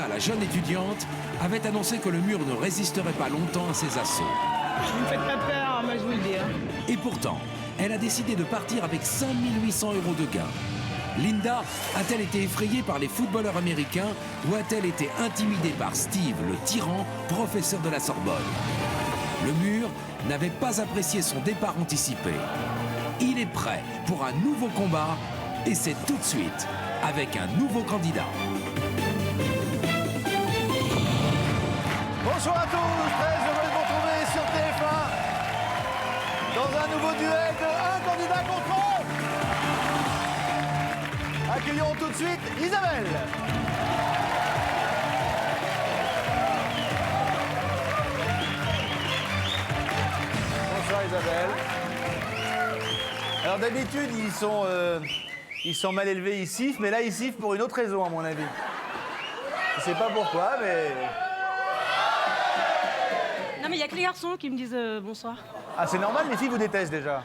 Linda, la jeune étudiante, avait annoncé que le mur ne résisterait pas longtemps à ses assauts. Vous me faites pas peur, moi je vous le dis. Et pourtant, elle a décidé de partir avec 5 800 € de gains. Linda a-t-elle été effrayée par les footballeurs américains ou a-t-elle été intimidée par Steve, le tyran, professeur de la Sorbonne? Le mur n'avait pas apprécié son départ anticipé. Il est prêt pour un nouveau combat et c'est tout de suite avec un nouveau candidat. Bonsoir à tous, très heureux de vous retrouver sur TF1 dans un nouveau duel de un candidat contre autre. Accueillons tout de suite Isabelle. Bonsoir Isabelle. Alors d'habitude ils sont mal élevés, ils sifflent, mais là ils sifflent pour une autre raison à mon avis. Je sais pas pourquoi, mais... Non mais il y a que les garçons qui me disent bonsoir. Ah, c'est normal, les filles vous détestent déjà.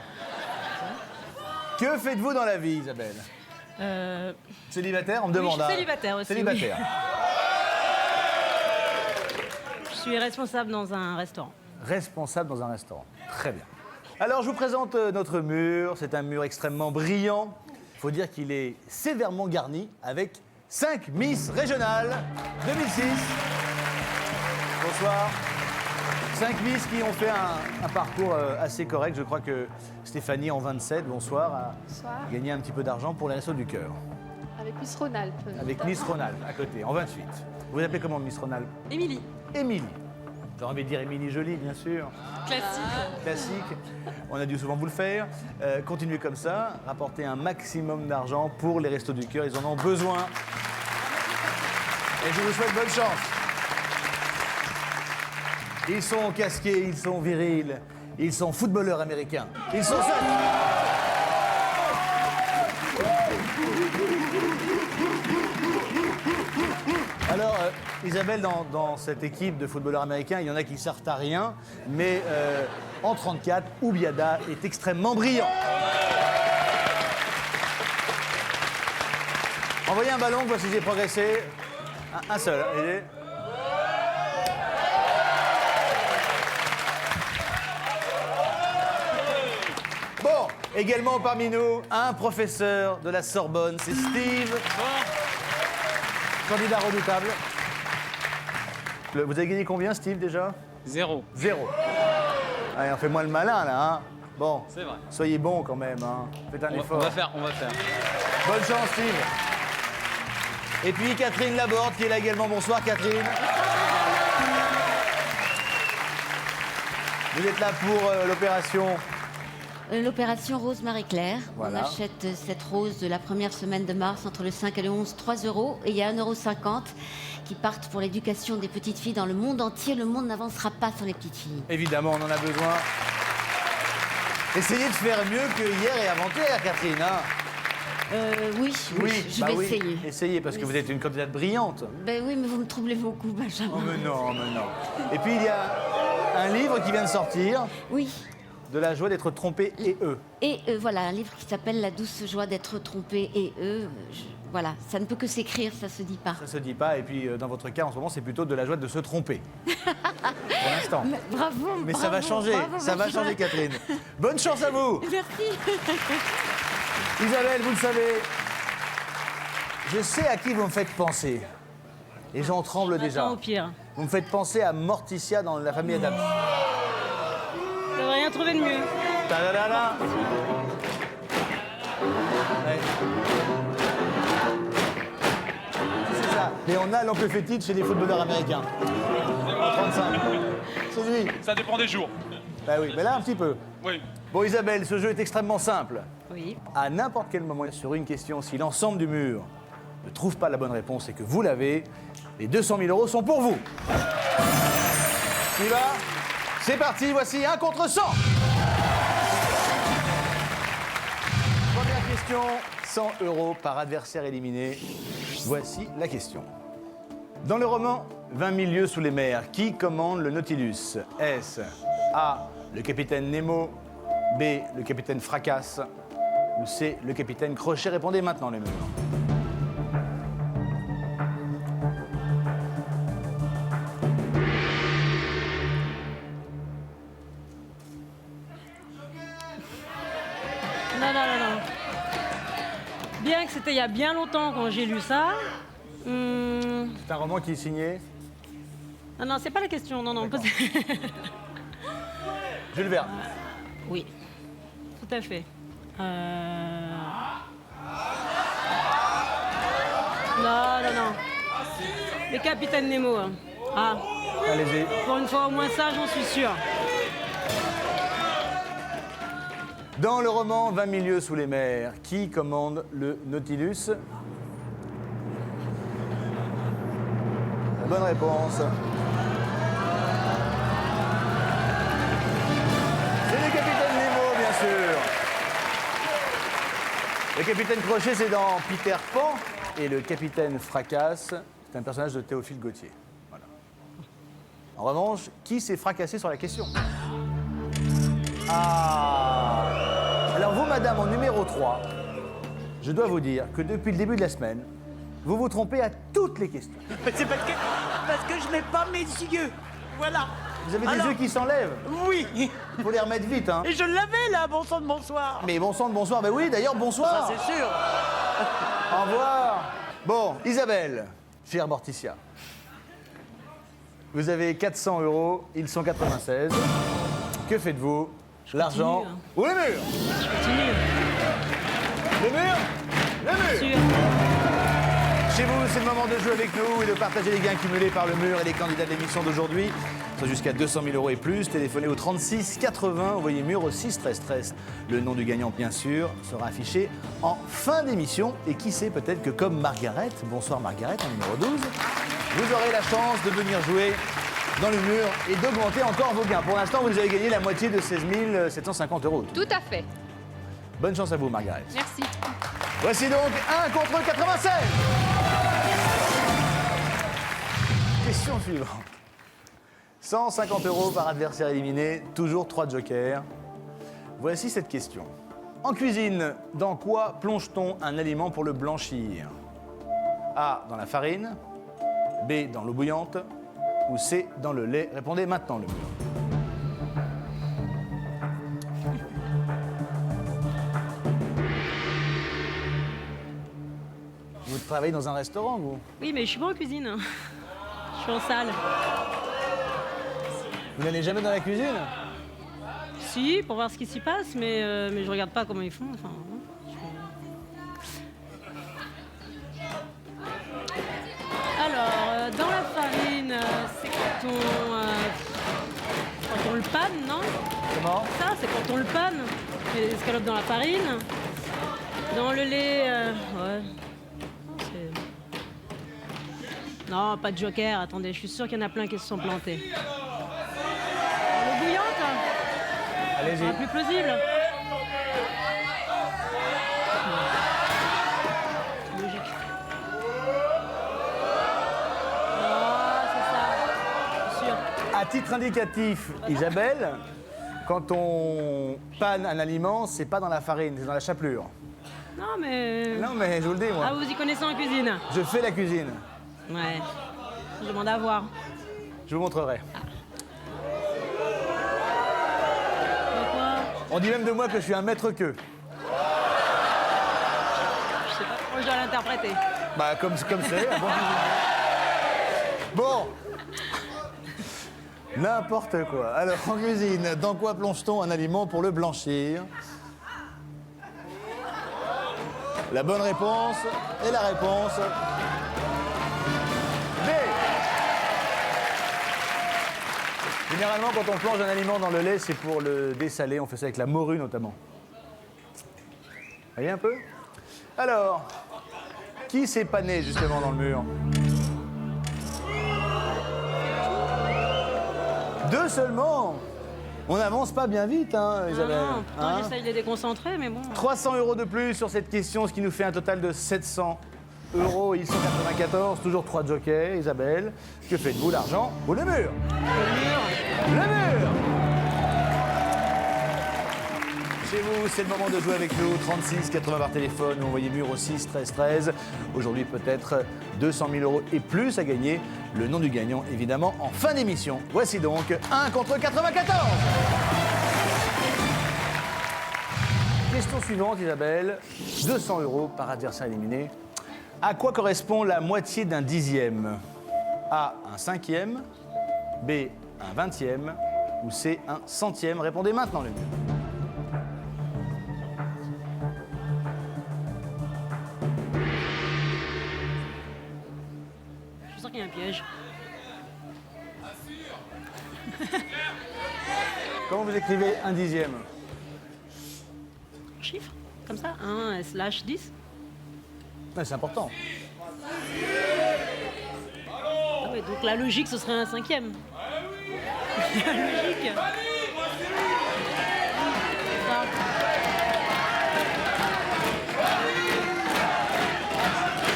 Que faites-vous dans la vie, Isabelle? Célibataire, on me Oui, demande. je suis célibataire aussi. Célibataire. Oui. Je suis responsable dans un restaurant. Responsable dans un restaurant. Très bien. Alors, je vous présente notre mur. C'est un mur extrêmement brillant. Il faut dire qu'il est sévèrement garni avec 5 Miss régionales 2006. Bonsoir. 5 Miss qui ont fait un parcours assez correct. Je crois que Stéphanie, en 27, bonsoir, a gagné un petit peu d'argent pour les Restos du Cœur. Avec Miss Rhône-Alpes. Avec Miss Rhône-Alpes, à côté, en 28. Vous vous appelez comment, Miss Rhône-Alpes? Émilie. Émilie. J'ai envie de dire Émilie Jolie, bien sûr. Classique. Classique. On a dû souvent vous le faire. Continuez comme ça, rapportez un maximum d'argent pour les Restos du Cœur. Ils en ont besoin. Et je vous souhaite bonne chance. Ils sont casqués, ils sont virils, ils sont footballeurs américains. Ils sont seuls. Alors, Isabelle, dans cette équipe de footballeurs américains, il y en a qui ne servent à rien, mais en 34, Oubiada est extrêmement brillant. Envoyez un ballon, voici j'ai progressé. Un seul. Hein, bon, également parmi nous, un professeur de la Sorbonne, c'est Steve. Candidat redoutable. Vous avez gagné combien, Steve, déjà? 0. 0. Allez, on fait moins le malin, là. Hein. Bon, C'est vrai. soyez bon quand même. Hein. Faites un effort. On va faire. Bonne chance, Steve. Et puis Catherine Laborde, qui est là également. Bonsoir, Catherine. Vous êtes là pour l'opération. L'opération Rose Marie-Claire. Voilà. On achète cette rose de la première semaine de mars entre le 5 et le 11, 3 €. Et il y a 1,50 € qui partent pour l'éducation des petites filles dans le monde entier. Le monde n'avancera pas sans les petites filles. Évidemment, on en a besoin. Essayez de faire mieux que hier et avant-hier, Catherine. Hein. Oui, je vais essayer. Essayez, parce que vous êtes une candidate brillante. Ben oui, mais vous me troublez beaucoup, Benjamin. Oh, mais non. Et puis, il y a un livre qui vient de sortir. Oui. De la joie d'être trompé et eux. Et voilà, un livre qui s'appelle La douce joie d'être trompé et voilà, ça ne peut que s'écrire, ça se dit pas. Ça se dit pas, et puis dans votre cas, en ce moment, c'est plutôt de la joie de se tromper. Pour l'instant. Bravo. Mais ça va changer, ça va changer, Catherine. Bonne chance à vous. Merci. Isabelle, vous le savez, je sais à qui vous me faites penser. Et j'en tremble déjà. Attends, au pire. Vous me faites penser à Morticia dans La famille Adams. Ça va rien trouver de mieux. Ta-da-da-da. Ouais. C'est ça. Et on a l'oncle fétiche chez les footballeurs américains. En 35. C'est lui. Ça dépend des jours. Bah oui, mais là un petit peu. Oui. Bon Isabelle, ce jeu est extrêmement simple. Oui. À n'importe quel moment sur une question, si l'ensemble du mur ne trouve pas la bonne réponse et que vous l'avez, les 200 000 € sont pour vous. Qui va? C'est parti, voici 1 contre 100. Première question, 100 € par adversaire éliminé. Voici la question. Dans le roman 20 000 lieues sous les mers, qui commande le Nautilus? Est-ce A, le capitaine Nemo, B, le capitaine Fracasse, ou C, le capitaine Crochet? Répondez maintenant, les murs. c'était il y a bien longtemps quand j'ai lu ça. C'est un roman qui est signé Ah non, c'est pas la question. Non, non. Jules Verne. Oui, tout à fait. Non, non, non. Le Capitaine Nemo. Hein. Ah, Allez-y. pour une fois au moins ça, j'en suis sûre. Dans le roman 20 000 lieues sous les mers, qui commande le Nautilus? La bonne réponse. C'est le capitaine Nemo, bien sûr. Le capitaine Crochet, c'est dans Peter Pan. Et le capitaine Fracasse, c'est un personnage de Théophile Gautier. Voilà. En revanche, qui s'est fracassé sur la question? Ah! Alors vous, madame, en numéro 3, je dois vous dire que depuis le début de la semaine, vous vous trompez à toutes les questions. C'est parce que je n'ai pas mes yeux. Voilà. Vous avez des Alors, yeux qui s'enlèvent. Oui. Il faut les remettre vite, hein. Et je l'avais là, bon sang de bonsoir. Mais bon sang de bonsoir, ben oui, d'ailleurs, bonsoir. Ça, c'est sûr. Au revoir. Bon, Isabelle, chère Morticia, vous avez 400 €, ils sont 96. Que faites-vous? L'argent continue, hein. ou le mur? Continue. Le mur? Le mur? Sûr. Chez vous, c'est le moment de jouer avec nous et de partager les gains cumulés par le mur et les candidats de l'émission d'aujourd'hui. Soit jusqu'à 200 000 € et plus. Téléphonez au 36 80, envoyez mur au 6 13 13. Le nom du gagnant, bien sûr, sera affiché en fin d'émission. Et qui sait, peut-être que comme Margaret, bonsoir Margaret, en numéro 12, vous aurez la chance de venir jouer dans le mur et d'augmenter encore vos gains. Pour l'instant, vous avez gagné la moitié de 16 750 €. Tout à fait. Bonne chance à vous, Margaret. Merci. Voici donc 1 contre 96. Question suivante. 150 € par adversaire éliminé, toujours 3 jokers. Voici cette question. En cuisine, dans quoi plonge-t-on un aliment pour le blanchir? A, dans la farine. B, dans l'eau bouillante. Ou C, dans le lait. Répondez maintenant, le mur. Vous travaillez dans un restaurant, vous? Oui, mais je suis pas en cuisine. Hein. Je suis en salle. Vous n'allez jamais dans la cuisine? Si, pour voir ce qui s'y passe, mais je regarde pas comment ils font. Enfin, alors, dans la farine, c'est quand on le panne, non? Comment? Ça, c'est quand on le panne. On fait des escalopes dans la farine. Dans le lait, ouais. C'est- Non, pas de joker. Attendez, je suis sûre qu'il y en a plein qui se sont plantés. L'eau bouillante, Allez-y. plus plausible. C'est logique. Ah, c'est ça. C'est sûr. À titre indicatif, Isabelle, quand on panne un aliment, c'est pas dans la farine, c'est dans la chapelure. Non, mais... Non, mais je vous le dis, moi. Ah, vous y connaissez en cuisine? Je fais la cuisine. Ouais. Je demande à voir. Je vous montrerai. Pourquoi? On dit même de moi que je suis un maître queue. Je sais pas comment je dois l'interpréter. Bah, comme c'est. un bon cuisinier. Bon. N'importe quoi. Alors, en cuisine, dans quoi plonge-t-on un aliment pour le blanchir? La bonne réponse est la réponse B. Généralement, quand on plonge un aliment dans le lait, c'est pour le dessaler. On fait ça avec la morue, notamment. Voyez un peu? Alors, qui s'est pané, justement, dans le mur? 2 seulement. On n'avance pas bien vite, hein, Isabelle. Non, pourtant, Hein? j'essaye de les déconcentrer, mais bon. 300 € de plus sur cette question, ce qui nous fait un total de 700 €. Ils sont 94, toujours 3 jokers, Isabelle. Que faites-vous, l'argent ou le mur? Le mur. Chez vous, c'est le moment de jouer avec nous. 36 80 par téléphone, envoyez mur au 6 13 13. Aujourd'hui, peut-être 200 000 € et plus à gagner. Le nom du gagnant, évidemment, en fin d'émission. Voici donc 1 contre 94. Question suivante, Isabelle. 200 € par adversaire éliminé. À quoi correspond la moitié d'un dixième? A, un cinquième. B, un vingtième. Ou C, un centième. Répondez maintenant, les murs. Je sens qu'il y a un piège. Comment vous écrivez un dixième? Chiffre, comme ça, 1/10. Ouais, c'est important. Ah ouais, donc la logique, ce serait un cinquième. La logique. Ça.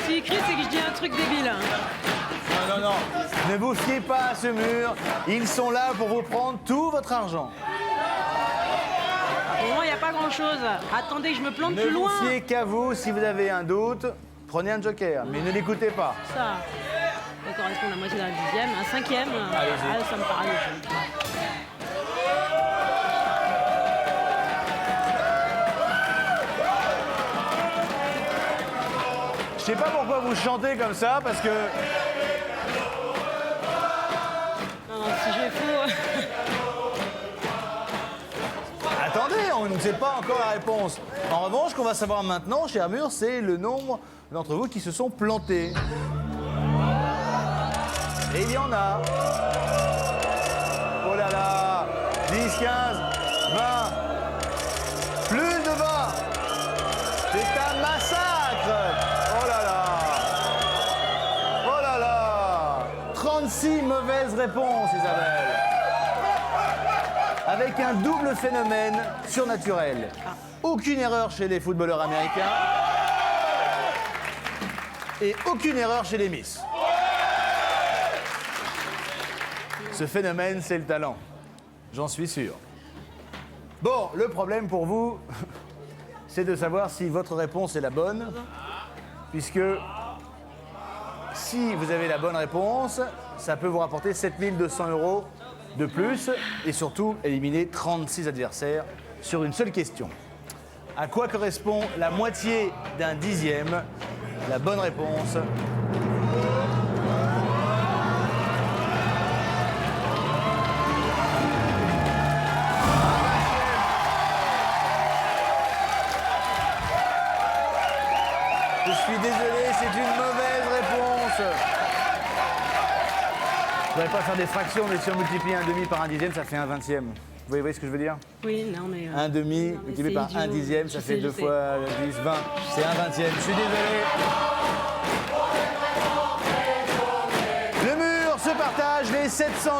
Si écrit, c'est que je dis un truc débile. Hein. Non, non, non. Ne vous fiez pas à ce mur. Ils sont là pour vous prendre tout votre argent. Au moment, il n'y a pas grand-chose. Attendez que je me plante Ne plus vous loin. fiez qu'à vous. Si vous avez un doute, prenez un joker. Mais ne l'écoutez pas. Ça. Ça correspond à la moitié d'un dixième, un cinquième. Allez-y. Ah, ça me paraît logique. Je sais pas pourquoi vous chantez comme ça, parce que... Non, si j'ai faux. Attendez, on ne sait pas encore la réponse. En revanche, ce qu'on va savoir maintenant, cher Mur, c'est le nombre d'entre vous qui se sont plantés. Et il y en a. Oh là là. 10, 15, 20. Plus de 20. C'est un massacre. Oh là là. Oh là là. 36 mauvaises réponses, Isabelle. Avec un double phénomène surnaturel. Aucune erreur chez les footballeurs américains. Et aucune erreur chez les Miss. Ce phénomène, c'est le talent. J'en suis sûr. Bon, le problème pour vous, c'est de savoir si votre réponse est la bonne. Puisque si vous avez la bonne réponse, ça peut vous rapporter 7 200 € de plus. Et surtout, éliminer 36 adversaires sur une seule question. À quoi correspond la moitié d'un dixième? La bonne réponse. Je suis désolé, c'est une mauvaise réponse. Je ne voudrais pas faire des fractions, mais si on multiplie un demi par un dixième, ça fait un vingtième. Vous voyez ce que je veux dire? Oui, non, mais. Un demi non, mais multiplié par c'est un idiot. dixième, ça Je fait sais, 2 je sais. fois 10, 20. C'est un vingtième. Je suis désolé. Le mur se partage les 700 €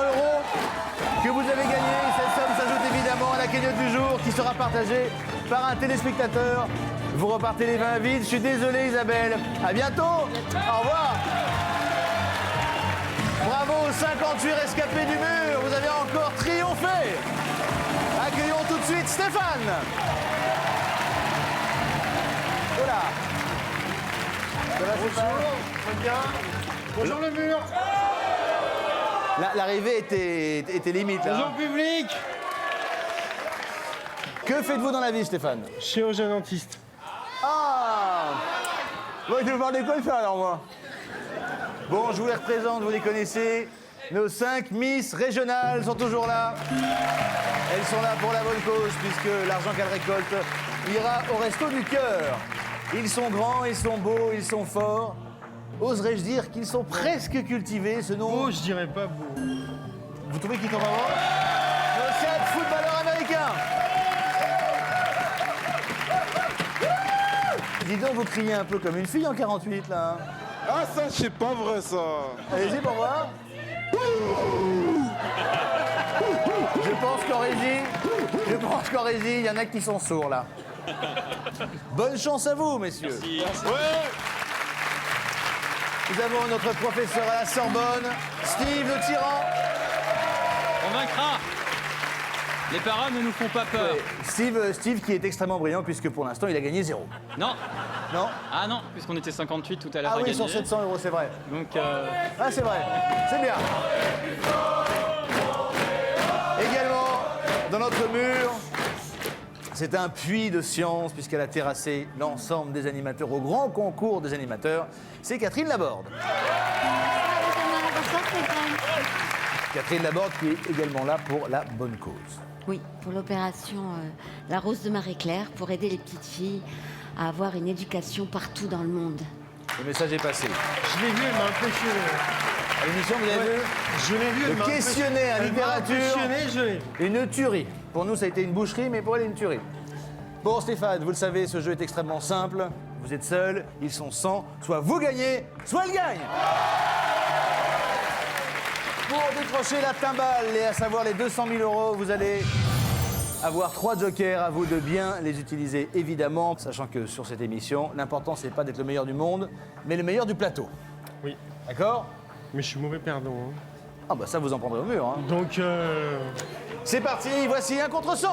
que vous avez gagnés. Cette somme s'ajoute évidemment à la cagnotte du jour qui sera partagée par un téléspectateur. Vous repartez les 20 vides. Je suis désolé, Isabelle. À bientôt. Au revoir. Bravo aux 58 rescapés du mur. Vous avez encore triomphé. Accueillons tout de suite Stéphane. Voilà. Ça va, Stéphane? Très bien. Bonjour le mur. L'arrivée était limite, là. Bonjour public. Que faites-vous dans la vie, Stéphane? Chirurgien dentiste. Ah! Bon, je vais vous parler quoi de faire, alors, moi? Bon, je vous les représente, vous les connaissez. Nos 5 Miss régionales sont toujours là. Elles sont là pour la bonne cause, puisque l'argent qu'elles récoltent ira au resto du cœur. Ils sont grands, ils sont beaux, ils sont forts. Oserais-je dire qu'ils sont presque cultivés, ce nom? Oh, je dirais pas beau. Vous trouvez qu'ils sont vraiment? Nos 7 footballeurs américains. Dis donc, vous criez un peu comme une fille en 48, là. Hein. Ah, ça, c'est pas vrai, ça. Allez-y pour voir. Je pense qu'en régie, il y en a qui sont sourds, là. Bonne chance à vous, messieurs. Ouais. Nous avons notre professeur à la Sorbonne, Steve le tyran. On vaincra. Les paras ne nous font pas peur. Steve qui est extrêmement brillant, puisque pour l'instant, il a gagné 0. Non. Non? Ah non, puisqu'on était 58 tout à l'heure Ah à oui, gagner. sur 700 €, c'est vrai. Donc, Ah, c'est vrai. C'est bien. Également, dans notre mur, C'est un puits de science puisqu'elle a terrassé l'ensemble des animateurs au grand concours des animateurs. C'est Catherine Laborde. Catherine Laborde qui est également là pour la bonne cause. Oui, pour l'opération La Rose de Marie-Claire, pour aider les petites filles à avoir une éducation partout dans le monde. Le message est passé. Je l'ai vu, elle m'a impressionné. À l'émission, vous avez vu Je l'ai vu, elle Le m'a questionnaire à littérature. impressionné, je l'ai vu. Une tuerie. Pour nous, ça a été une boucherie, mais pour elle, une tuerie. Bon, Stéphane, vous le savez, ce jeu est extrêmement simple. Vous êtes seul, ils sont 100. Soit vous gagnez, soit elle gagne. Pour décrocher la timbale et à savoir les 200 000 €, vous allez avoir 3 jokers. À vous de bien les utiliser, évidemment. Sachant que sur cette émission, l'important, c'est pas d'être le meilleur du monde, mais le meilleur du plateau. Oui, D'accord? mais je suis mauvais perdant. Hein. Ah bah ça, vous en prendrez au mur. Hein. Donc, C'est parti, voici 1 contre 100.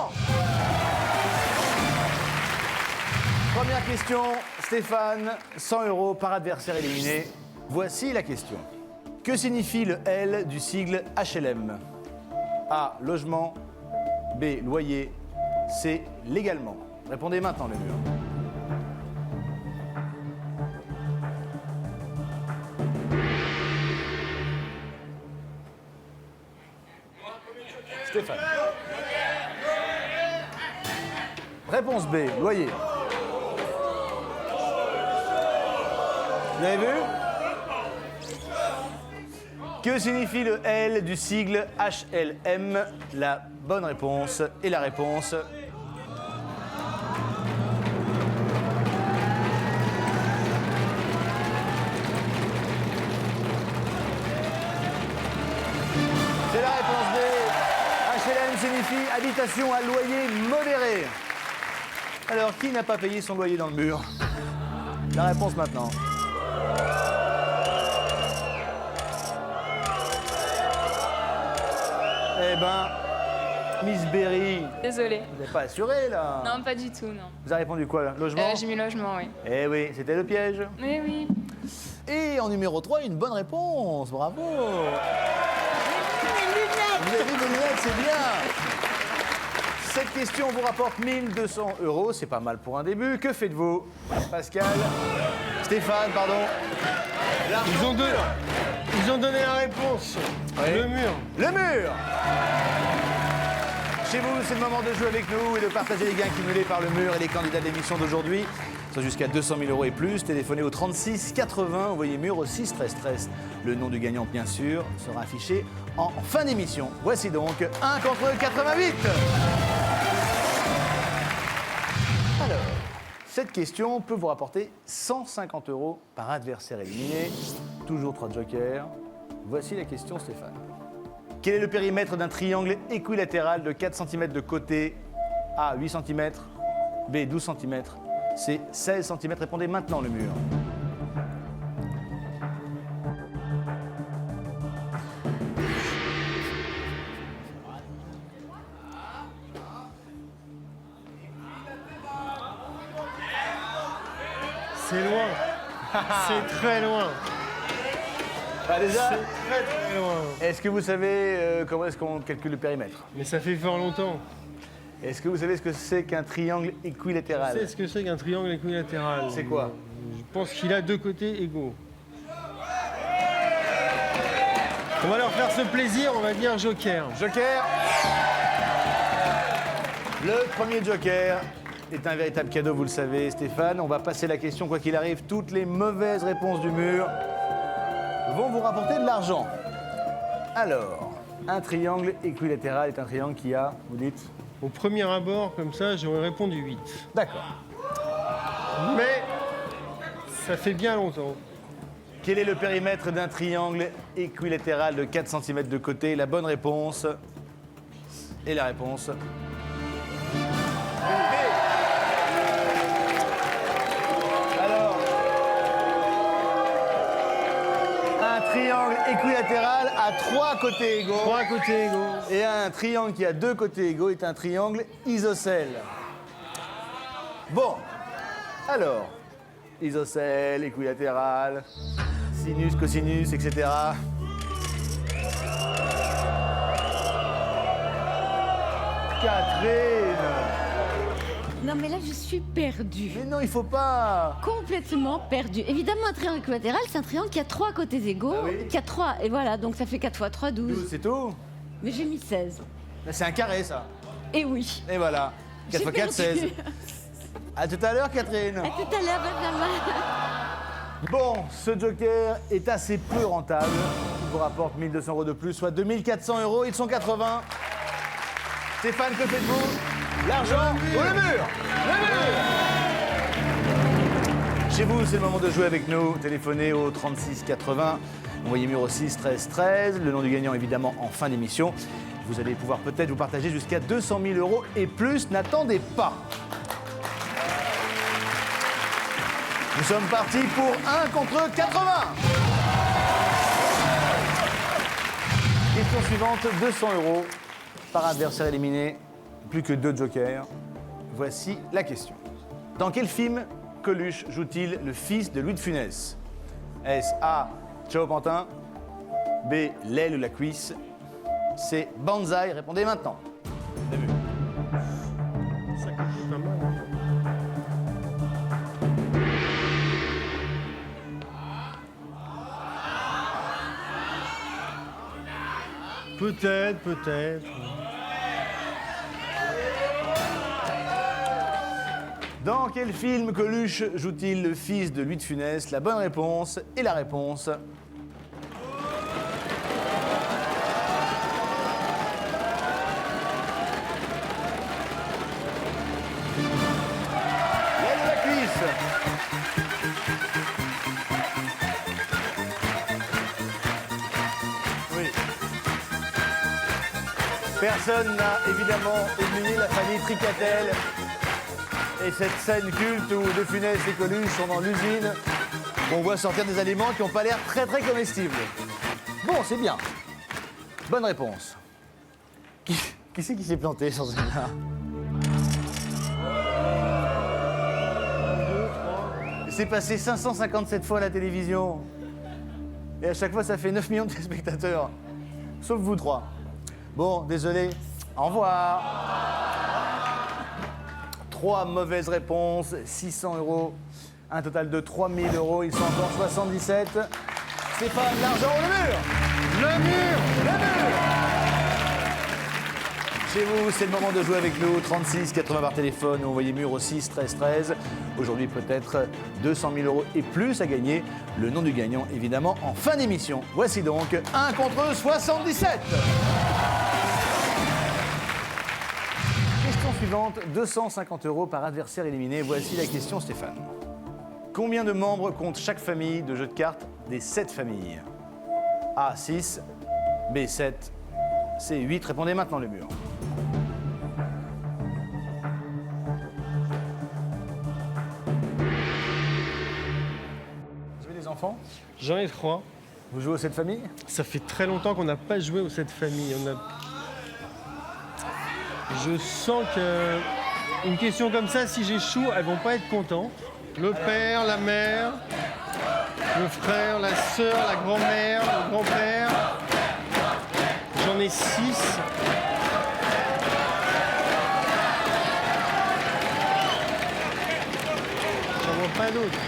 Première question, Stéphane, 100 € par adversaire éliminé. Voici la question. Que signifie le L du sigle HLM? A. Logement. B. Loyer. C. Légalement. Répondez maintenant, le mur. Stéphane. Réponse B, loyer. Vous avez vu? Que signifie le L du sigle HLM? La bonne réponse et la réponse. C'est la réponse B. HLM signifie habitation à loyer modéré. Alors, qui n'a pas payé son loyer dans le mur? La réponse maintenant. Eh ben, Miss Berry, Désolée. vous n'êtes pas assuré là? Non, pas du tout, non. Vous avez répondu quoi là? Logement? J'ai mis logement, oui. Eh oui, c'était le piège. Mais oui. Et en numéro 3, une bonne réponse. Bravo. Vous avez vu vos lunettes, c'est bien. Cette question vous rapporte 1200 €. C'est pas mal pour un début. Que faites-vous, Pascal? Stéphane, pardon. ils ont donné la réponse. Ouais. Le mur. Le mur. Chez vous, c'est le moment de jouer avec nous et de partager les gains cumulés par le mur et les candidats d'émission d'aujourd'hui. Sont jusqu'à 200 000 € et plus. Téléphonez au 36 80, envoyez mur au 6 13 13. Le nom du gagnant, bien sûr, sera affiché en fin d'émission. Voici donc 1 contre 88. Alors, cette question peut vous rapporter 150 € par adversaire éliminé. Toujours 3 jokers. Voici la question, Stéphane. Quel est le périmètre d'un triangle équilatéral de 4 cm de côté? A, 8 cm. B, 12 cm. C, 16 cm. Répondez maintenant, le mur. C'est loin. C'est très loin. Bah déjà, Très très loin. est-ce que vous savez comment est-ce qu'on calcule le périmètre? Mais ça fait fort longtemps. Est-ce que vous savez ce que c'est qu'un triangle Tu équilatéral? sais ce que c'est qu'un triangle équilatéral? C'est quoi? Je pense qu'il a 2 côtés égaux. On va leur faire ce plaisir, on va dire joker. Joker. Le premier joker est un véritable cadeau, vous le savez, Stéphane. On va passer la question, quoi qu'il arrive. Toutes les mauvaises réponses du mur vont vous rapporter de l'argent. Alors, un triangle équilatéral est un triangle qui a, vous dites? Au premier abord, comme ça, j'aurais répondu 8. D'accord. Mais ça fait bien longtemps. Quel est le périmètre d'un triangle équilatéral de 4 cm de côté? La bonne réponse et la réponse. Alors, un triangle équilatéral a 3 côtés égaux. 3 côtés égaux. Et un triangle qui a 2 côtés égaux est un triangle isocèle. Bon, alors, isocèle, équilatéral, sinus, cosinus, etc. Catherine, Non, mais là, je suis perdue. Mais non, il faut pas. Complètement perdue. Évidemment, un triangle équilatéral, c'est un triangle qui a 3 côtés égaux. Ah oui. Qui a 3, et voilà, donc ça fait 4 fois 3, 12. C'est tout. Mais j'ai mis 16. Là, c'est un carré, ça. Et oui. Et voilà. 4 J'ai x 4, perdu. 16. À tout à l'heure, Catherine. À tout à l'heure, Benjamin. Bon, ce joker est assez peu rentable. Il vous rapporte 1 200 euros de plus, soit 2 400 euros. Ils sont 80. Stéphane, que faites-vous? L'argent ou le mur? Le mur. Chez vous, c'est le moment de jouer avec nous. Téléphonez au 36 80. Envoyez mur au 6 13 13. Le nom du gagnant, évidemment, en fin d'émission. Vous allez pouvoir peut-être vous partager jusqu'à 200 000 euros et plus. N'attendez pas. Nous sommes partis pour 1 contre 80. Question suivante, 200 euros par adversaire éliminé. Plus que 2 jokers. Voici la question. Dans quel film Coluche joue-t-il le fils de Louis de Funès? Est-ce A. Ciao Pantin, B. L'aile ou la cuisse, C. Banzai? Répondez maintenant. Début. Ça complique pas mal. Peut-être. Dans quel film Coluche joue-t-il le fils de Louis de Funès? La bonne réponse est la réponse. L'aile ou la cuisse? Oui. Personne n'a évidemment oublié la famille Tricatel. Et cette scène culte où De Funès et Coluche sont dans l'usine, où on voit sortir des aliments qui n'ont pas l'air très comestibles. Bon, c'est bien. Bonne réponse. Qui c'est qui s'est planté sur ce là? C'est passé 557 fois à la télévision. Et à chaque fois, ça fait 9 millions de téléspectateurs. Sauf vous 3. Bon, désolé. Au revoir. 3 mauvaises réponses, 600 euros. Un total de 3000 euros. Ils sont encore 77. Stéphane, l'argent ou le mur? Le mur! Le mur! Chez vous, c'est le moment de jouer avec nous. 36 80 par téléphone, envoyez mur au 6 13 13. Aujourd'hui, peut-être 200 000 euros et plus à gagner. Le nom du gagnant, évidemment, en fin d'émission. Voici donc 1 contre 77. Question suivante, 250 euros par adversaire éliminé. Voici la question, Stéphane. Combien de membres compte chaque famille de jeux de cartes des 7 familles? A, 6, B, 7, C, 8. Répondez maintenant le mur. Vous avez des enfants? J'en ai 3. Vous jouez aux 7 familles? Ça fait très longtemps qu'on n'a pas joué aux 7 familles. Je sens que une question comme ça, si j'échoue, elles vont pas être contentes. Le père, la mère, le frère, la sœur, la grand-mère, le grand-père. J'en ai 6. J'en vois pas d'autres.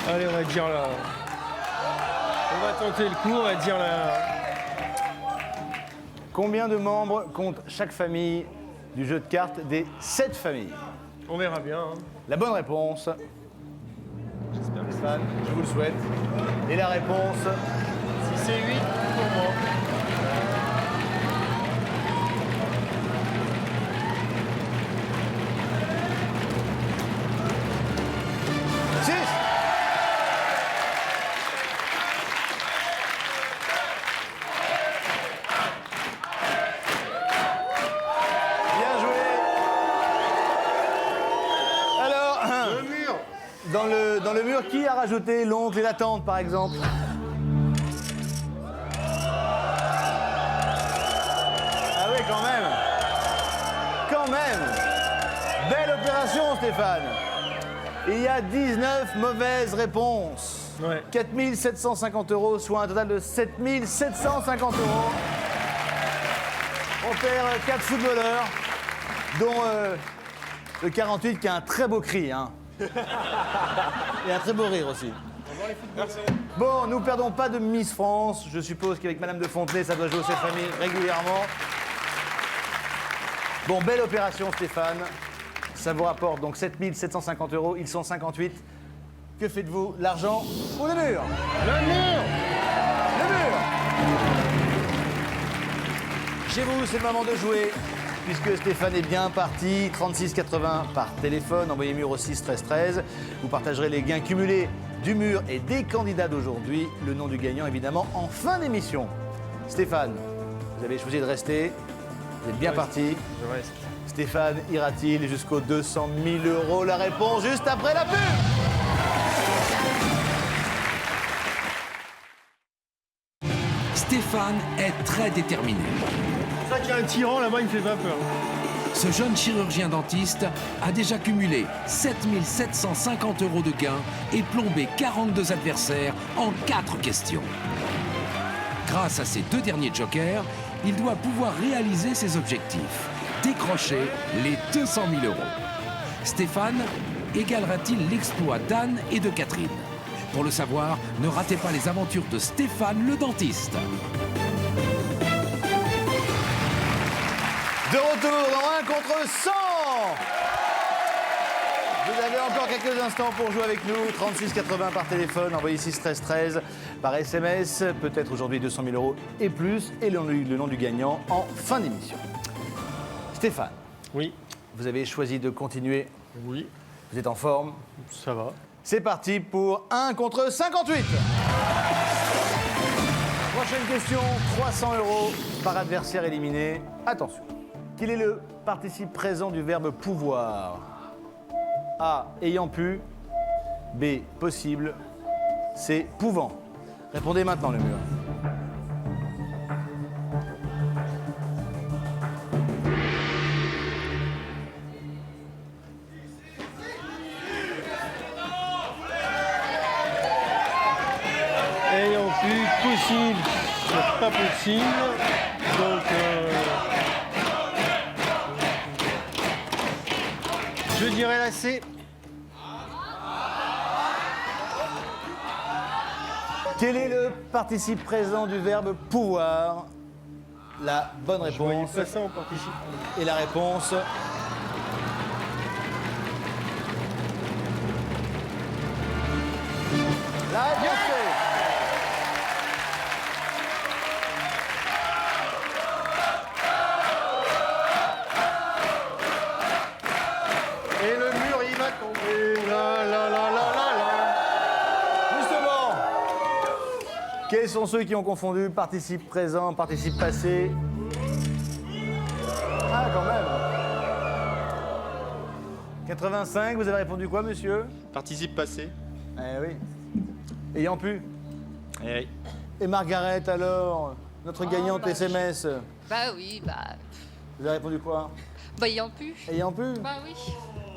Allez, on va dire là. On va tenter le coup, on va dire là. Combien de membres compte chaque famille du jeu de cartes des 7 familles? On verra bien. Hein. La bonne réponse, J'espère que ça. Stéphane, je vous le souhaite. Et la réponse, Si c'est 8, pour moi. six. Bien joué. Alors, Le mur. dans le mur, qui a rajouté l'oncle et la tante, par exemple? Ah oui, quand même. Quand même. Belle opération, Stéphane. Il y a 19 mauvaises réponses. Ouais. 4 750 euros, soit un total de 7 750 euros. On perd 4 footballeurs, dont Le 48 qui a un très beau cri, hein. Et un très beau rire aussi. Bon, nous perdons pas de Miss France. Je suppose qu'avec Madame de Fontenay, ça doit jouer cette famille régulièrement. Bon, belle opération, Stéphane. Ça vous rapporte donc 7 750 €. Ils sont 58. Que faites-vous? L'argent ou le mur? Le mur! Le mur! Chez vous, c'est le moment de jouer. Puisque Stéphane est bien parti, 36,80 par téléphone, envoyez mur au 6 13 13. Vous partagerez les gains cumulés du mur et des candidats d'aujourd'hui. Le nom du gagnant, évidemment, en fin d'émission. Stéphane, vous avez choisi de rester. Vous êtes bien parti. Je reste. Stéphane ira-t-il jusqu'aux 200 000 €? La réponse juste après la pub. Stéphane est très déterminé. C'est ça qu'il y a un tyran là-bas, il me fait pas peur. Ce jeune chirurgien dentiste a déjà cumulé 7 750 € de gains et plombé 42 adversaires en 4 questions. Grâce à ces 2 derniers jokers, il doit pouvoir réaliser ses objectifs, décrocher les 200 000 €. Stéphane égalera-t-il l'exploit d'Anne et de Catherine? Pour le savoir, ne ratez pas les aventures de Stéphane le dentiste. De retour dans 1 contre 100. Vous avez encore quelques instants pour jouer avec nous. 36,80 par téléphone, envoyez 6 13 13 par SMS. Peut-être aujourd'hui 200 000 € et plus. Et le nom du gagnant en fin d'émission. Stéphane, Oui, vous avez choisi de continuer. oui, Vous êtes en forme. ça va. C'est parti pour 1 contre 58. Prochaine question, 300 € par adversaire éliminé. Attention. Quel est le participe présent du verbe pouvoir? A. Ayant pu. B. Possible. C. Pouvant. Répondez maintenant, le mur. Ayant pu, possible, c'est pas possible. Donc, je dirais la C. Quel est le participe présent du verbe pouvoir? La bonne Je voyais réponse. pas ça en participe. Et la réponse. La réponse est... Et le mur, il va tomber. La la la la la la. Justement, quels sont ceux qui ont confondu participe présent, participe passé? Ah, quand même. 85, vous avez répondu quoi, monsieur? Participe passé. Eh oui. Ayant pu. Eh oui. Et Margaret, alors, notre gagnante SMS, Bah oui, bah vous avez répondu quoi? ayant pu. Ayant pu? Bah oui,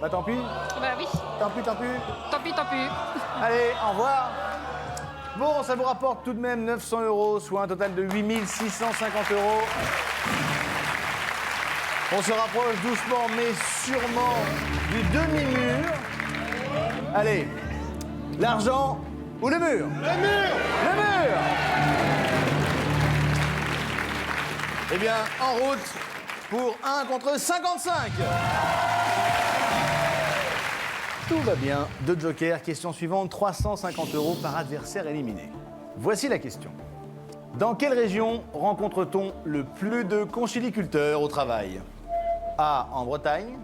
Bah tant pis, bah oui. tant pis, tant pis. Tant pis, tant pis. Allez, au revoir. Bon, ça vous rapporte tout de même 900 €, soit un total de 8 650 €. On se rapproche doucement mais sûrement du demi-mur. Allez, l'argent ou le mur? Le mur! Le mur! Eh bien, en route pour 1 contre 55. Tout va bien. 2 jokers. Question suivante, 350 € par adversaire éliminé. Voici la question. Dans quelle région rencontre-t-on le plus de conchiliculteurs au travail? A, en Bretagne.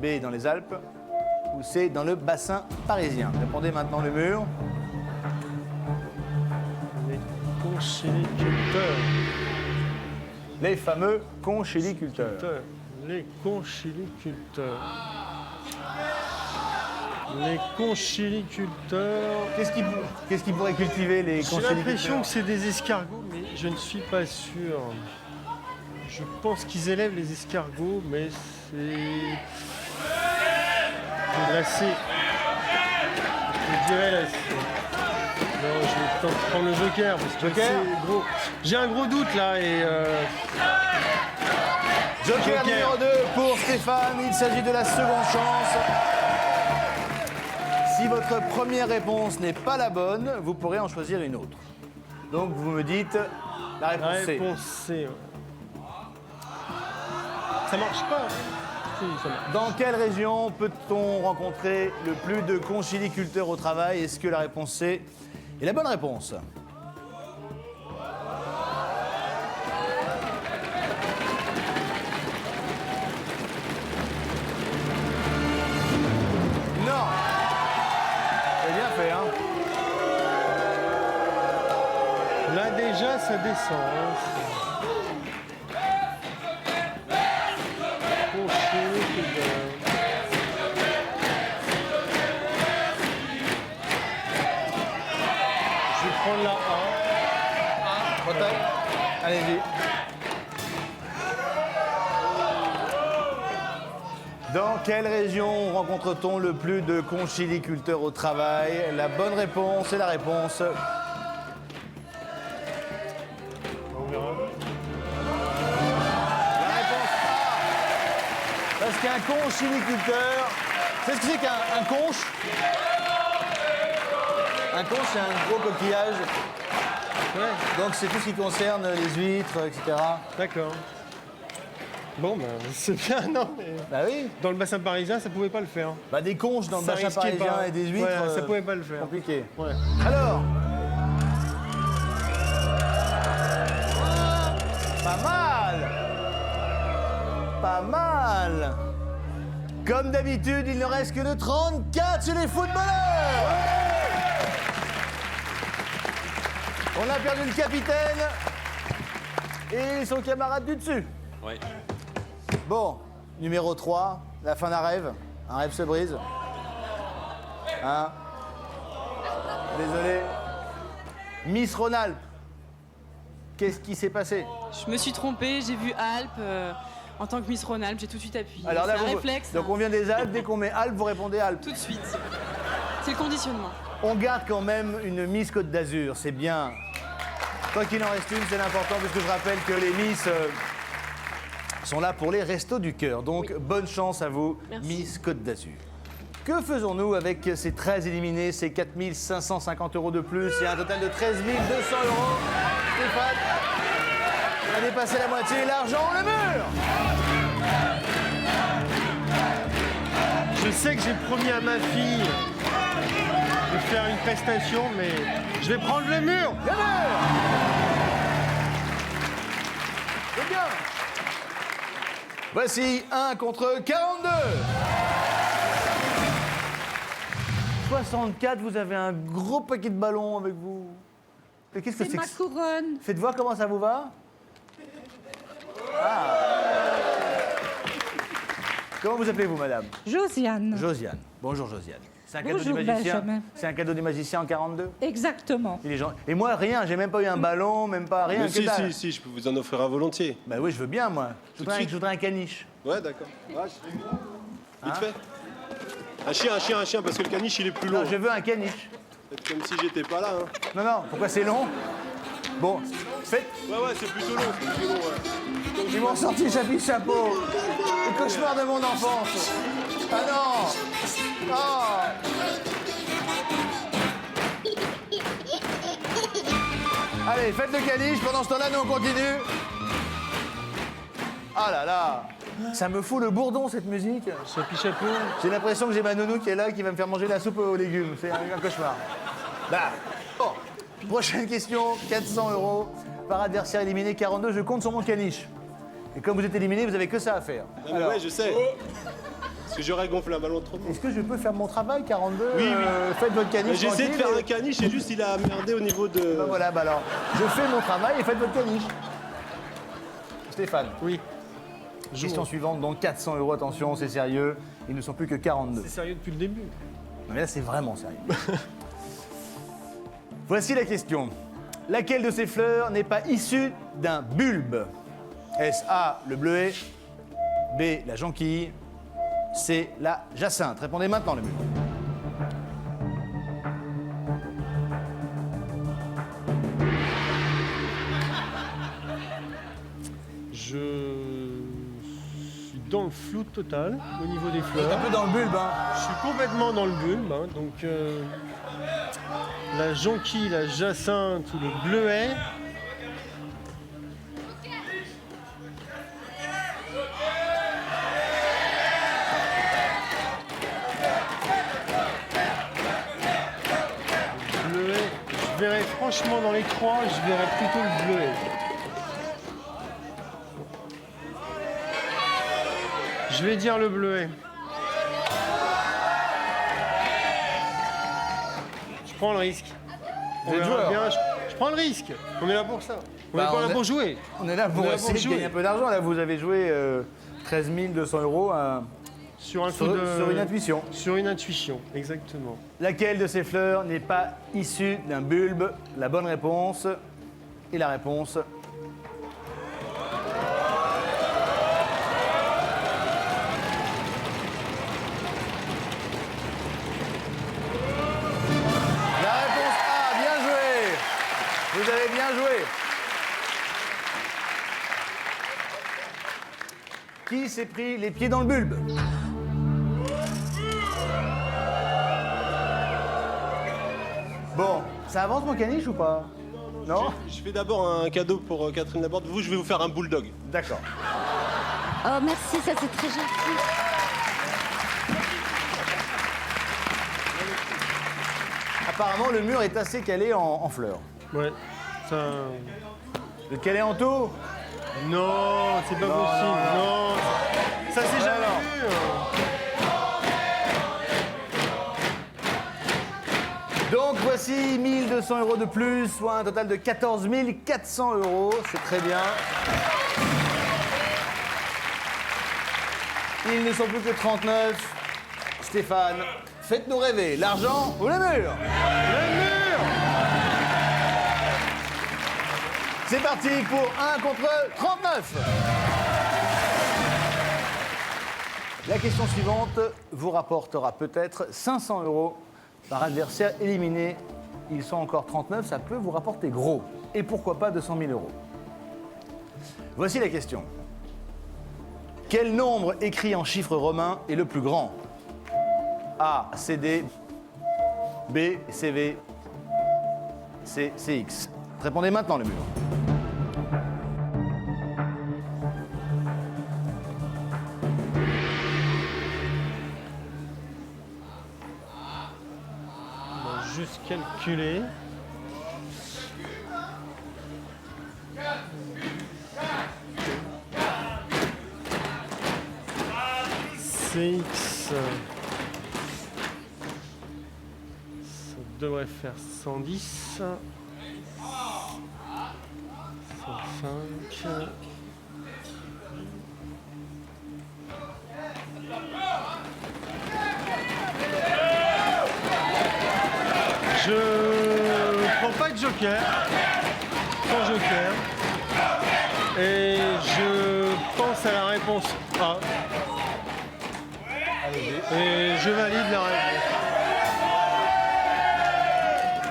B, dans les Alpes. Ou C, dans le bassin parisien. Répondez maintenant, le mur. Les conchiliculteurs. Les fameux conchiliculteurs. Les conchiliculteurs. Les conchiliculteurs. Qu'est-ce qui pourrait cultiver les J'ai conchiliculteurs? l'impression que c'est des escargots, mais je ne suis pas sûr. Je pense qu'ils élèvent les escargots, mais c'est... La C. Je dirais la C. Non, je vais tenter de prendre le joker parce que Joker c'est gros. J'ai un gros doute là et Joker numéro 2 pour Stéphane. Il s'agit de la seconde chance. Si votre première réponse n'est pas la bonne, vous pourrez en choisir une autre. Donc vous me dites la réponse la C. réponse C. Ouais. Ça marche pas. Si, ça marche. Dans quelle région peut-on rencontrer le plus de conchiliculteurs au travail? Est-ce que la réponse C est la bonne réponse? Non. C'est bien fait, hein? Là déjà ça descend. Hein. Je vais prendre la A. Bretagne. Allez-y. Dans quelle région rencontre-t-on le plus de conchiliculteurs au travail? La bonne réponse est la réponse. On verra. La réponse A. Parce qu'un conchiliculteur, c'est ce que c'est qu'un conche? Un conche, c'est un gros coquillage. Ouais, Donc c'est tout ce qui concerne les huîtres, etc. d'accord. Bon, ben, c'est bien, non mais... Bah oui. Dans le bassin parisien, ça pouvait pas le faire. Bah des conches dans le Ça bassin risquait parisien pas. et des huîtres. Ouais, ça pouvait pas le faire. Compliqué. Ouais. Alors. Pas mal. Pas mal. Comme d'habitude, il ne reste que de 34 chez les footballeurs. On a perdu le capitaine et son camarade du dessus. Ouais. Bon, numéro 3, la fin d'un rêve. Un rêve se brise. Hein? Désolé. Miss Rhône-Alpes. Qu'est-ce qui s'est passé? Je me suis trompée, j'ai vu Alpes en tant que Miss Rhône-Alpes, j'ai tout de suite appuyé. Alors là, c'est un vous- réflexe. Donc on vient des Alpes, dès qu'on met Alpes, vous répondez Alpes. Tout de suite. C'est le conditionnement. On garde quand même une Miss Côte d'Azur, c'est bien. Quoi qu'il en reste une, c'est l'important, puisque je rappelle que les Miss sont là pour les restos du cœur. Donc bonne chance à vous, Merci. Miss Côte d'Azur. Que faisons-nous avec ces 13 éliminés, ces 4 550 € de plus et un total de 13 200 €? Stéphane, on a dépassé la moitié, l'argent, le mur. Je sais que j'ai promis à ma fille de faire une prestation, mais je vais prendre le mur. Le mur. C'est bien. Voici 1 contre 42. 64, vous avez un gros paquet de ballons avec vous. Mais qu'est-ce que c'est ma que ça? couronne. Faites voir comment ça vous va. Ah. Comment vous appelez-vous, madame? Josiane. Josiane. Bonjour, Josiane. C'est un cadeau Bonjour, du magicien. Benjamin. C'est un cadeau du magicien en 42. Exactement. Et, les gens... Et moi, rien. J'ai même pas eu un ballon, même pas rien. Mais que si, dalle. si, je peux vous en offrir un volontiers. Bah oui, je veux bien, moi. Tout de suite. Je voudrais un caniche. Ouais, d'accord. Hein? Vite fait. Un chien, parce que le caniche, il est plus long. Non, je veux un caniche. Faites comme si j'étais pas là. Hein. Non, non, pourquoi c'est long? Bon, faites. Ouais, c'est plutôt long, ouais. Ils m'ont sorti chapitre chapeau. Le cauchemar de mon enfance. Ah non. Oh. Allez, faites le caniche. Pendant ce temps-là, nous, on continue. Ah là là. Ça me fout le bourdon, cette musique. Chapi chapeau. J'ai l'impression que j'ai ma nounou qui est là, qui va me faire manger la soupe aux légumes. C'est un cauchemar. Là. Bon. Prochaine question, 400 € par adversaire éliminé, 42. Je compte sur mon caniche. Et comme vous êtes éliminé, vous avez que ça à faire. Non, mais ouais, je sais. Parce que j'aurais gonflé un ballon trop long. Est-ce que je peux faire mon travail, 42? Oui. Faites votre caniche. J'ai essayé de tranquille, faire un et- caniche et juste il a merdé au niveau de. Ben voilà, bah alors, je fais mon travail et faites votre caniche. Stéphane. Oui. Question suivante, donc 400 €, attention, c'est sérieux. Ils ne sont plus que 42. C'est sérieux depuis le début. Non mais là, c'est vraiment sérieux. Voici la question. Laquelle de ces fleurs n'est pas issue d'un bulbe? Est-ce A, le bleuet, B, la jonquille, C, la jacinthe? Répondez maintenant, le mur. dans le flou total au niveau des Un fleurs. peu dans le bulbe, hein. Je suis complètement dans le bulbe, hein, donc la jonquille, la jacinthe ou le bleuet. Le bleuet, je verrais franchement dans les trois, je verrais plutôt le bleuet. Je vais dire le bleuet. Je prends le risque. Vous êtes verra joueur. bien, je prends le risque. On est là pour ça. On Bah, est pas on là est- pour jouer. On est là pour On est là essayer pour de gagner jouer. un peu d'argent. Là, vous avez joué 13 200 euros Sur un sur, coup de... sur une intuition. Sur une intuition, exactement. Laquelle de ces fleurs n'est pas issue d'un bulbe? La bonne réponse. Et la réponse. La réponse A, bien joué. Vous avez bien joué. Qui s'est pris les pieds dans le bulbe? Bon, ça avance mon caniche ou pas? Non? Je fais d'abord un cadeau pour Catherine Laborde. Vous, je vais vous faire un bulldog. D'accord. Oh, merci, ça c'est très gentil. Apparemment, le mur est assez calé en fleurs. Ouais. Ça... Le calé en taux? Non, c'est pas Non, possible. non, Non, ça s'est jamais non. vu. Donc voici 1200 euros de plus, soit un total de 14 400 euros. C'est très bien. Ils ne sont plus que 39. Stéphane, faites-nous rêver. L'argent ou le mur? Le mur! C'est parti pour 1 contre 39. La question suivante vous rapportera peut-être 500 euros par adversaire éliminé. Ils sont encore 39, ça peut vous rapporter gros. Et pourquoi pas 200 000 euros. Voici la question. Quel nombre écrit en chiffres romains est le plus grand? A, CD, B, CV, C, CX. Répondez maintenant le mur. On va juste calculer. CX, ça devrait faire 110, 105. Je prends pas de joker, sans joker, et je pense à la réponse A. Et je valide la réponse.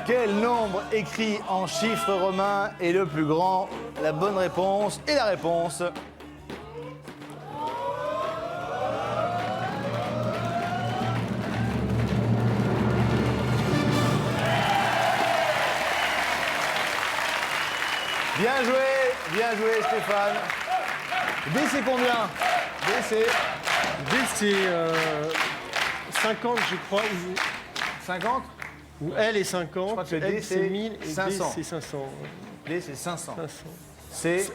Quel nombre écrit en chiffres romains est le plus grand? La bonne réponse et la réponse. Bien joué Stéphane. D c'est combien? D c'est D c'est 50 je crois, 50? ou L est 50, Je crois que D, L c'est c'est 1000 et 500. D c'est 500. D c'est 500. 500. C,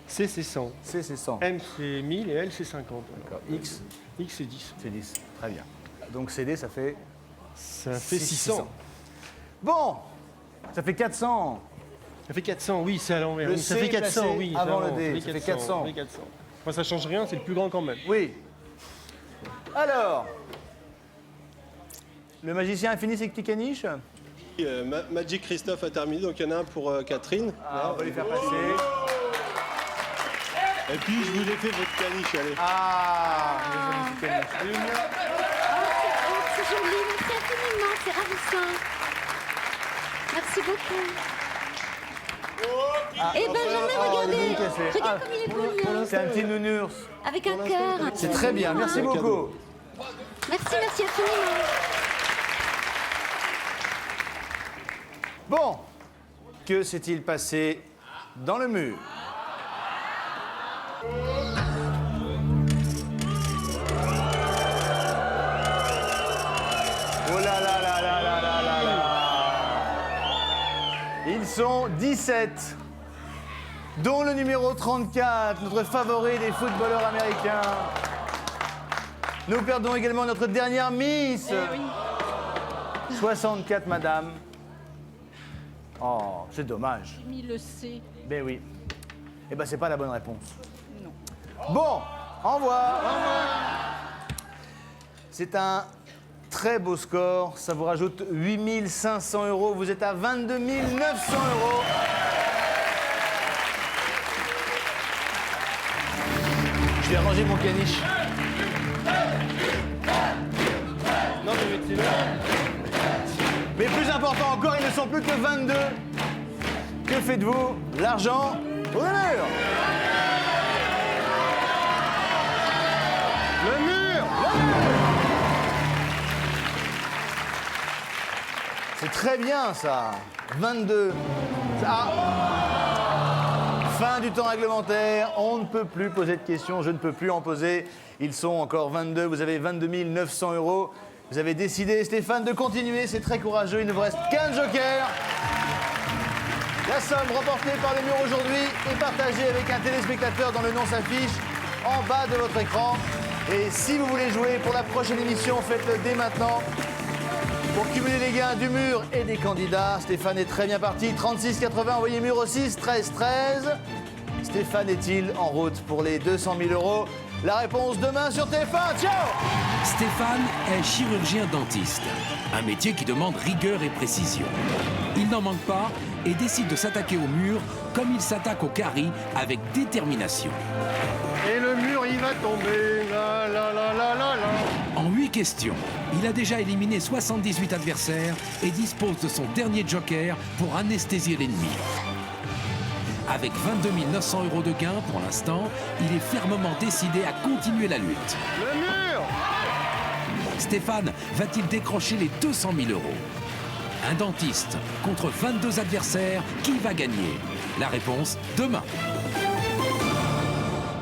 C c'est 100. C c'est 100. M c'est 1000 et L c'est 50. D'accord. X X c'est 10. c'est 10. Très bien. Donc CD ça fait Ça fait 600. Bon, ça fait 400. Ça fait 400, oui, c'est à l'envers. Le Oui, ça C fait 400, placé oui. avant ça le D, avance, ça fait 400. ça fait 400. Enfin, ça change rien, c'est le plus grand quand même. Oui. Alors, le magicien a fini ses petits caniches? Magic Christophe a terminé, donc il y en a un pour Catherine. Ah, on va lui faire passer. Et puis je vous ai fait votre caniche, allez. Ah, les petits caniches. Et le mien? Oh, c'est joli, merci infiniment, c'est ravissant. Merci beaucoup. Et Benjamin, regardez. Regarde comme il est poli. Hein. C'est un petit nounours. Avec un cœur. C'est très bien, merci beaucoup. Merci infiniment. Bon, que s'est-il passé dans le mur? Oh là là là là là là là là. Ils sont 17, dont le numéro 34, notre favori des footballeurs américains. Nous perdons également notre dernière Miss. 64, madame. Oh, c'est dommage. J'ai mis le C. Ben oui. Eh ben, c'est pas la bonne réponse. Non. Bon, au revoir. C'est un très beau score. Ça vous rajoute 8 500 €. Vous êtes à 22 900 €. Je vais ranger mon caniche. Non, mais mettez-le. Mais plus important encore, ils ne sont plus que 22. Que faites-vous? L'argent au mur. Le mur. C'est très bien ça. 22. Ah. Fin du temps réglementaire. On ne peut plus poser de questions. Je ne peux plus en poser. Ils sont encore 22. Vous avez 22 900 €. Vous avez décidé, Stéphane, de continuer. C'est très courageux. Il ne vous reste qu'un joker. La somme remportée par les murs aujourd'hui est partagée avec un téléspectateur dont le nom s'affiche en bas de votre écran. Et si vous voulez jouer pour la prochaine émission, faites-le dès maintenant. Pour cumuler les gains du mur et des candidats, Stéphane est très bien parti. 36,80, envoyez mur au 6, 13, 13. Stéphane est-il en route pour les 200 000 €? La réponse demain sur TF1. Ciao! Stéphane est chirurgien dentiste, un métier qui demande rigueur et précision. Il n'en manque pas et décide de s'attaquer au mur comme il s'attaque au carie avec détermination. Et le mur, il va tomber. La la la la la la. En 8 questions, il a déjà éliminé 78 adversaires et dispose de son dernier joker pour anesthésier l'ennemi. Avec 22 900 € de gains pour l'instant, il est fermement décidé à continuer la lutte. Le mur. Stéphane va-t-il décrocher les 200 000 €? Un dentiste contre 22 adversaires, qui va gagner? La réponse demain.